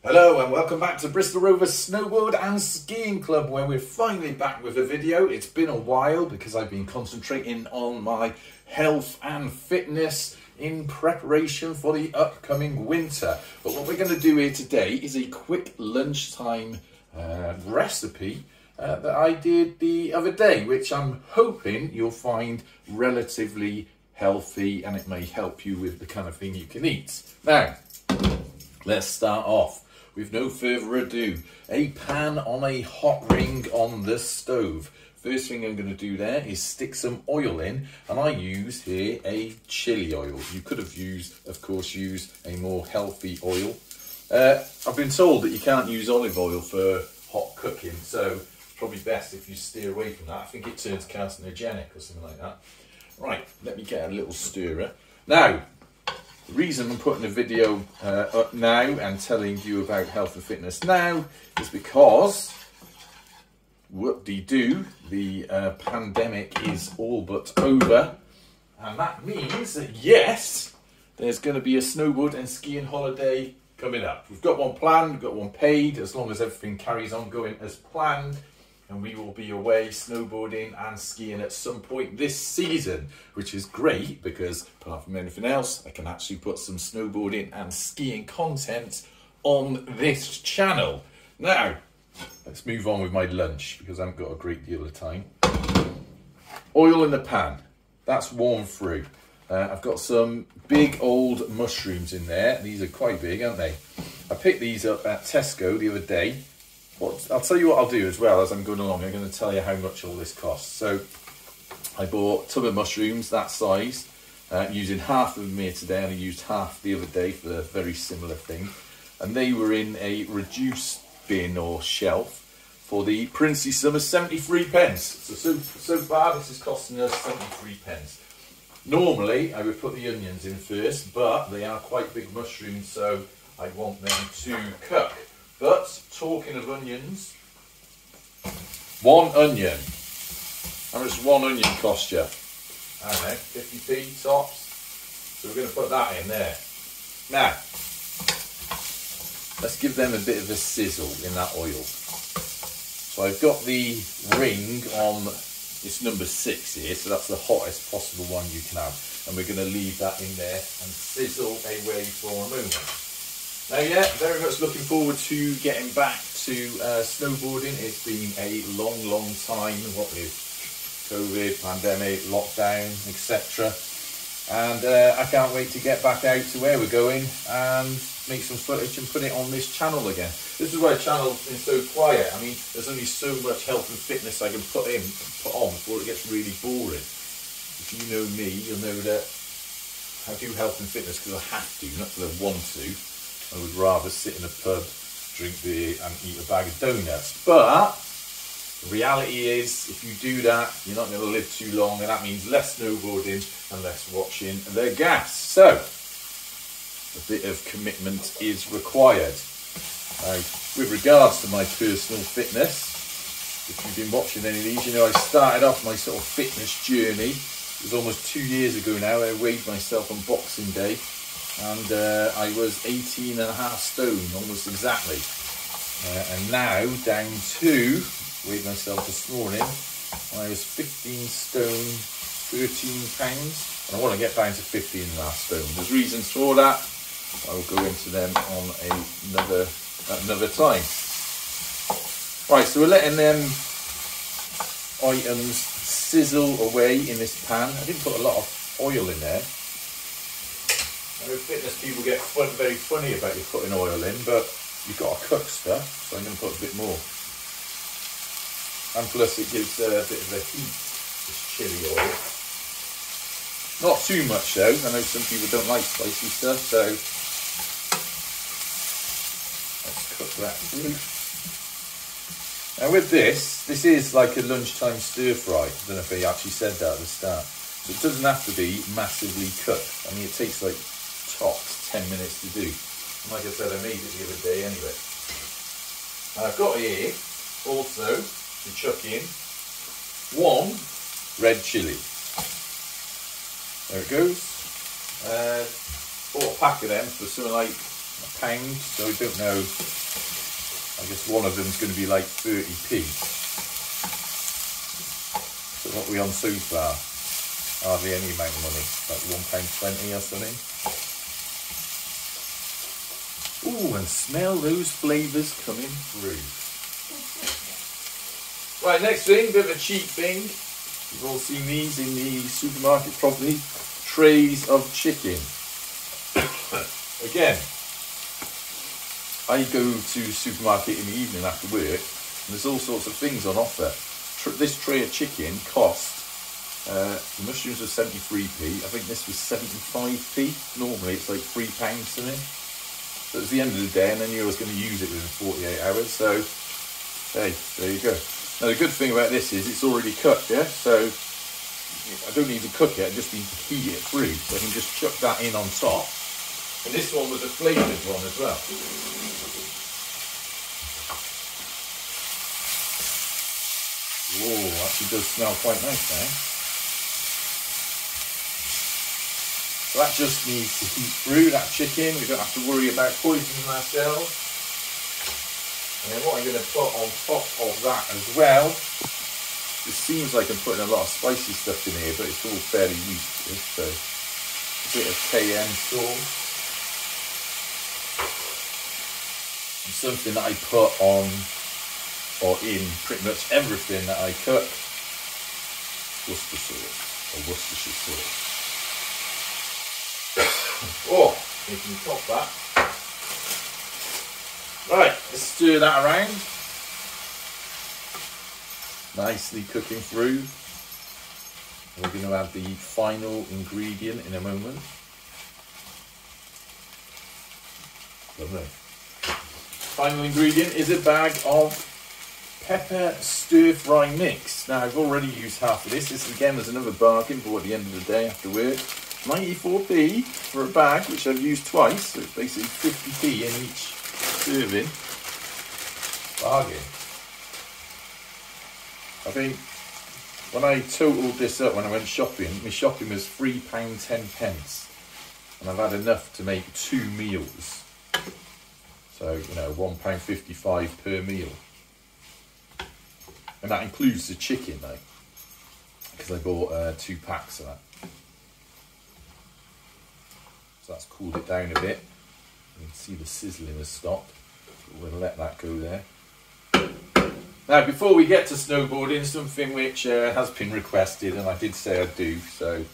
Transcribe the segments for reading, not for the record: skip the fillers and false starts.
Hello and welcome back to Bristol Rovers Snowboard and Skiing Club, where we're finally back with a video. It's been a while because I've been concentrating on my health and fitness in preparation for the upcoming winter. But what we're going to do here today is a quick lunchtime recipe that I did the other day, which I'm hoping you'll find relatively healthy and it may help you with the kind of thing you can eat. Now, let's start off. With no further ado, a pan on a hot ring on the stove. First thing I'm going to do there is stick some oil in, and I use here a chili oil. You could have used, of course, a more healthy oil. I've been told that you can't use olive oil for hot cooking, so it's probably best if you steer away from that. I think it turns carcinogenic or something like that. Right, let me get a little stirrer. Now, the reason I'm putting the video up now and telling you about health and fitness now is because, whoop-de-doo, the pandemic is all but over. And that means that, yes, there's going to be a snowboard and skiing holiday coming up. We've got one planned, we've got one paid, as long as everything carries on going as planned. And we will be away snowboarding and skiing at some point this season, which is great because apart from anything else, I can actually put some snowboarding and skiing content on this channel. Now, let's move on with my lunch because I haven't got a great deal of time. Oil in the pan, that's warm through. I've got some big old mushrooms in there. These are quite big, aren't they? I picked these up at Tesco the other day. I'll tell you what I'll do as well as I'm going along. I'm going to tell you how much all this costs. So I bought a tub of mushrooms that size, using half of them here today, and I used half the other day for a very similar thing. And they were in a reduced bin or shelf for the princely sum of 73p. So far this is costing us 73p. Normally I would put the onions in first, but they are quite big mushrooms, so I want them to cook. But, talking of onions, one onion. How much does one onion cost you? I don't know, 50p tops. So we're going to put that in there. Now, let's give them a bit of a sizzle in that oil. So I've got the ring on, it's number 6 here, so that's the hottest possible one you can have. And we're going to leave that in there and sizzle away for a moment. Now, yeah, very much looking forward to getting back to snowboarding. It's been a long, long time, what with COVID, pandemic, lockdown, etc. And I can't wait to get back out to where we're going and make some footage and put it on this channel again. This is why the channel's been so quiet. I mean, there's only so much health and fitness I can put on before it gets really boring. If you know me, you'll know that I do health and fitness because I have to, not because I want to. I would rather sit in a pub, drink beer and eat a bag of donuts. But the reality is, if you do that, you're not going to live too long, and that means less snowboarding and less watching the gas. So, a bit of commitment is required. With regards to my personal fitness, if you've been watching any of these, you know I started off my sort of fitness journey. It was almost 2 years ago now. I weighed myself on Boxing Day. And I was 18.5 stone, almost exactly. And now down to, weighed myself this morning, I was 15 stone, 13 pounds. And I want to get down to 15.5 stone. There's reasons for that. I'll go into them on another time. Right, so we're letting them items sizzle away in this pan. I didn't put a lot of oil in there. I know fitness people get very funny about you putting oil in, but you've got to cook stuff, so I'm going to put a bit more. And plus it gives a bit of a heat, this chili oil. Not too much though, I know some people don't like spicy stuff, so let's cook that through. Now with this is like a lunchtime stir fry. I don't know if they actually said that at the start. So it doesn't have to be massively cooked. I mean, it takes like tops 10 minutes to do. And like I said, I made it the other day anyway. And I've got here also to chuck in one red chilli. There it goes. Bought a pack of them for something like £1, so I don't know. I guess one of them's going to be like 30p. So what are we on so far? Hardly any amount of money, like £1.20 or something. Ooh, and smell those flavours coming through. Right, next thing, bit of a cheap thing. You've all seen these in the supermarket probably. Trays of chicken. Again, I go to supermarket in the evening after work and there's all sorts of things on offer. This tray of chicken cost, the mushrooms were 73p, I think this was 75p. Normally it's like £3 something. So it was the end of the day and I knew I was going to use it within 48 hours, so hey, there you go. Now the good thing about this is it's already cooked, yeah? So I don't need to cook it, I just need to heat it through. So I can just chuck that in on top. And this one was a flavoured one as well. Oh, actually does smell quite nice now. So that just needs to heat through, that chicken. We don't have to worry about poisoning ourselves. And then what I'm going to put on top of that as well, it seems like I'm putting a lot of spicy stuff in here, but it's all fairly used to it. So a bit of cayenne sauce. And something that I put on or in pretty much everything that I cook. Worcester sauce or Worcestershire sauce. Oh, you can top that. Right, let's stir that around. Nicely cooking through. We're going to add the final ingredient in a moment. Lovely. Final ingredient is a bag of pepper stir fry mix. Now I've already used half of this. This again was another bargain bought at the end of the day after work. 94p for a bag, which I've used twice, so it's basically 50p in each serving. Bargain. I think when I totaled this up when I went shopping, my shopping was £3.10, and I've had enough to make 2 meals. So, you know, £1.55 per meal. And that includes the chicken though, because I bought 2 packs of that. So that's cooled it down a bit. You can see the sizzling has stopped. We'll let that go there. Now, before we get to snowboarding, something which has been requested, and I did say I'd do, so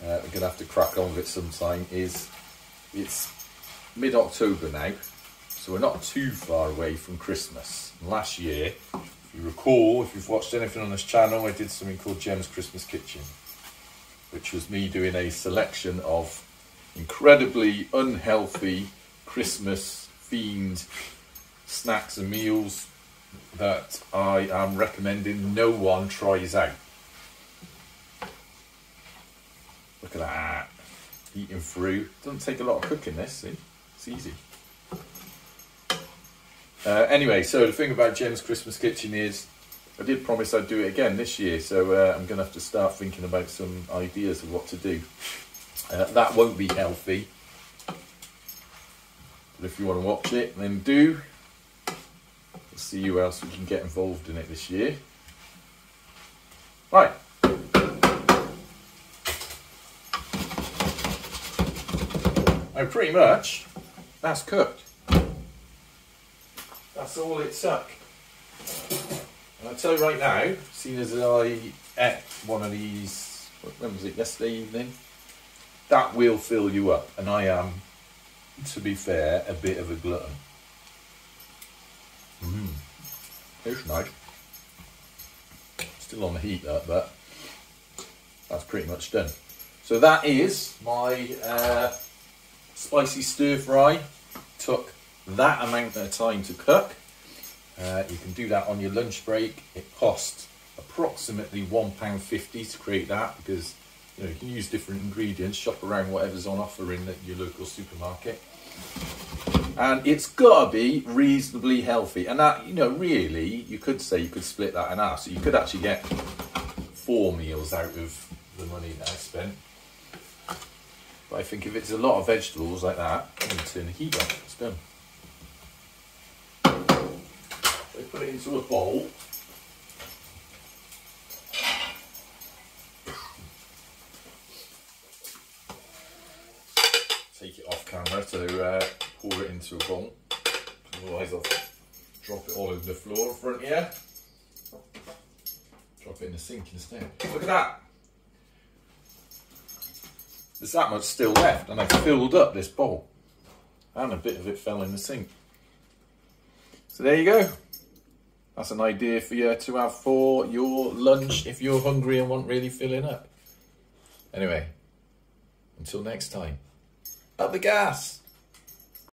we're going to have to crack on with it sometime, is it's mid-October now, so we're not too far away from Christmas. Last year, if you recall, if you've watched anything on this channel, I did something called Gem's Christmas Kitchen, which was me doing a selection of incredibly unhealthy Christmas-themed snacks and meals that I am recommending no one tries out. Look at that, eating through. Doesn't take a lot of cooking this, see? It's easy. Anyway, so the thing about Gem's Christmas Kitchen is I did promise I'd do it again this year, so I'm going to have to start thinking about some ideas of what to do. That won't be healthy, but if you want to watch it, then do. Let's see who else we can get involved in it this year. Right. Now pretty much, that's cooked. That's all it took. And I'll tell you right now, seeing as I ate one of these, when was it, yesterday evening? That will fill you up, and I am, to be fair, a bit of a glutton. It's nice. Still on the heat that, but that's pretty much done. So that is my spicy stir fry. Took that amount of time to cook. You can do that on your lunch break. It cost approximately £1.50 to create that, because you know, you can use different ingredients, shop around whatever's on offer in your local supermarket. And it's got to be reasonably healthy. And that, you know, really, you could say you could split that in half. So you could actually get 4 meals out of the money that I spent. But I think if it's a lot of vegetables like that, I'm going to turn the heat off. It's done. So I put it into a bowl. Take it off camera to pour it into a bowl. Otherwise I'll drop it all over the floor in front here. Drop it in the sink instead. Look at that! There's that much still left, and I filled up this bowl. And a bit of it fell in the sink. So there you go. That's an idea for you to have for your lunch if you're hungry and want really filling up. Anyway, until next time, up the gas!